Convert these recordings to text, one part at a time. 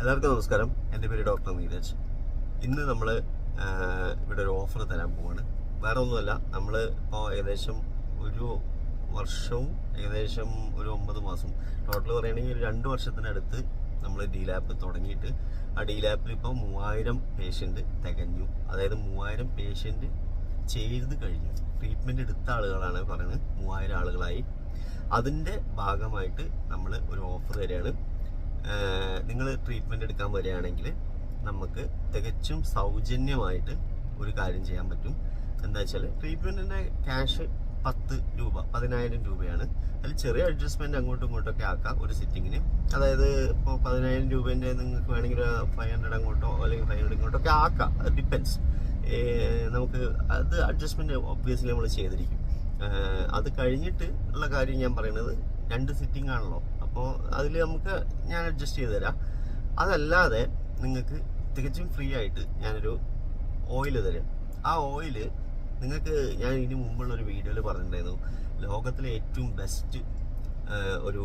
എല്ലാവർക്കും നമസ്കാരം. എൻ്റെ പേര് ഡോക്ടർ നീരജ്. ഇന്ന് നമ്മൾ ഇവിടെ ഒരു ഓഫർ തരാൻ പോവാണ്. വേറെ ഒന്നുമല്ല, നമ്മൾ ഇപ്പോൾ ഏകദേശം ഒരു വർഷവും ഏകദേശം ഒരു 9 മാസം ടോട്ടൽ പറയുകയാണെങ്കിൽ ഒരു 2 വർഷത്തിനടുത്ത് നമ്മൾ ഡി ലാബ് തുടങ്ങിയിട്ട് ആ ഡി ലാബിൽ ഇപ്പോൾ 3000 പേഷ്യൻ്റ് തികഞ്ഞു. അതായത് 3000 പേഷ്യൻ്റ് ചെയ്ത് കഴിഞ്ഞു. ട്രീറ്റ്മെൻറ്റ് എടുത്ത ആളുകളാണ് പറയുന്നത്, 3000 ആളുകളായി. അതിൻ്റെ ഭാഗമായിട്ട് നമ്മൾ ഒരു ഓഫർ തരികയാണ്. നിങ്ങൾ ട്രീറ്റ്മെൻറ്റ് എടുക്കാൻ വരികയാണെങ്കിൽ നമുക്ക് തികച്ചും സൗജന്യമായിട്ട് ഒരു കാര്യം ചെയ്യാൻ പറ്റും. എന്താ വെച്ചാൽ ട്രീറ്റ്മെൻറ്റിൻ്റെ ക്യാഷ് 10 രൂപ 10000 രൂപയാണ്. അതിൽ ചെറിയ അഡ്ജസ്റ്റ്മെൻറ്റ് അങ്ങോട്ടും ഇങ്ങോട്ടൊക്കെ ആക്കാം ഒരു സിറ്റിങ്ങിന്. അതായത് ഇപ്പോൾ 10000 രൂപേൻ്റെ നിങ്ങൾക്ക് വേണമെങ്കിൽ 500 അങ്ങോട്ടോ അല്ലെങ്കിൽ 500 ഇങ്ങോട്ടൊക്കെ ആക്കാം. അത് ഡിപ്പെൻസ്. നമുക്ക് അത് അഡ്ജസ്റ്റ്മെൻറ്റ് ഒബ്വിയസ്ലി നമ്മൾ ചെയ്തിരിക്കും. അത് കഴിഞ്ഞിട്ട് ഉള്ള കാര്യം ഞാൻ പറയുന്നത് 2 സിറ്റിംഗ് ആണല്ലോ, അപ്പോൾ അതിൽ നമുക്ക് ഞാൻ അഡ്ജസ്റ്റ് ചെയ്ത് തരാം. അതല്ലാതെ നിങ്ങൾക്ക് തികച്ചും ഫ്രീ ആയിട്ട് ഞാനൊരു ഓയിൽ തരാം. ആ ഓയില് നിങ്ങൾക്ക് ഞാൻ ഇതിന് മുമ്പുള്ളൊരു വീഡിയോയിൽ പറഞ്ഞിട്ടുണ്ടായിരുന്നു, ലോകത്തിലെ ഏറ്റവും ബെസ്റ്റ് ഒരു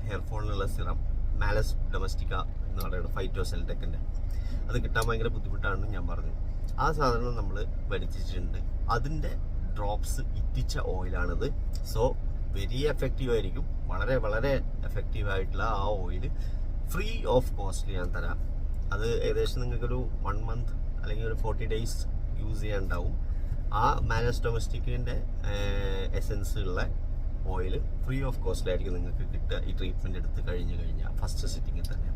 ഹെയർ ഫോളിനുള്ള സിറം മാലസ് ഡൊമസ്റ്റിക്ക എന്ന് പറയുന്നത് ഫൈറ്റോസെൽടെക്കിൻ്റെ. അത് കിട്ടാൻ ഭയങ്കര ബുദ്ധിമുട്ടാണെന്ന് ഞാൻ പറഞ്ഞു. ആ സാധനം നമ്മൾ വരുത്തിച്ചിട്ടുണ്ട്. അതിൻ്റെ ഡ്രോപ്സ് ഇറ്റിച്ച ഓയിലാണിത്. സോ വെരി എഫക്റ്റീവ് ആയിരിക്കും. വളരെ വളരെ എഫക്റ്റീവ് ആയിട്ടുള്ള ആ ഓയിൽ ഫ്രീ ഓഫ് കോസ്റ്റ് ഞാൻ തരാം. അത് ഏകദേശം നിങ്ങൾക്കൊരു 1 മന്ത് അല്ലെങ്കിൽ ഒരു 40 ഡേയ്സ് യൂസ് ചെയ്യാനുണ്ടാവും. ആ മാലസ് ഡൊമസ്റ്റിക്കിൻ്റെ എസെൻസ് ഉള്ള ഓയിൽ ഫ്രീ ഓഫ് കോസ്റ്റിലായിരിക്കും നിങ്ങൾക്ക് കിട്ടുക ഈ ട്രീറ്റ്മെൻറ്റ് എടുത്ത് കഴിഞ്ഞാൽ ഫസ്റ്റ് സിറ്റിങ്ങിൽ തന്നെ.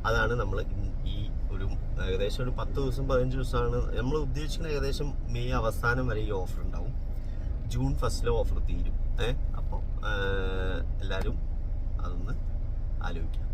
അതാണ് നമ്മൾ ഈ ഒരു ഏകദേശം ഒരു 10 ദിവസം 15 ദിവസമാണ് നമ്മൾ ഉദ്ദേശിക്കുന്നത്. ഏകദേശം മെയ് അവസാനം വരെ ഈ ഓഫർ ഉണ്ടാവും. ജൂൺ 1 ഓഫർ തീരും. അപ്പോൾ എല്ലാവരും അതൊന്ന് ആലോചിക്കാം.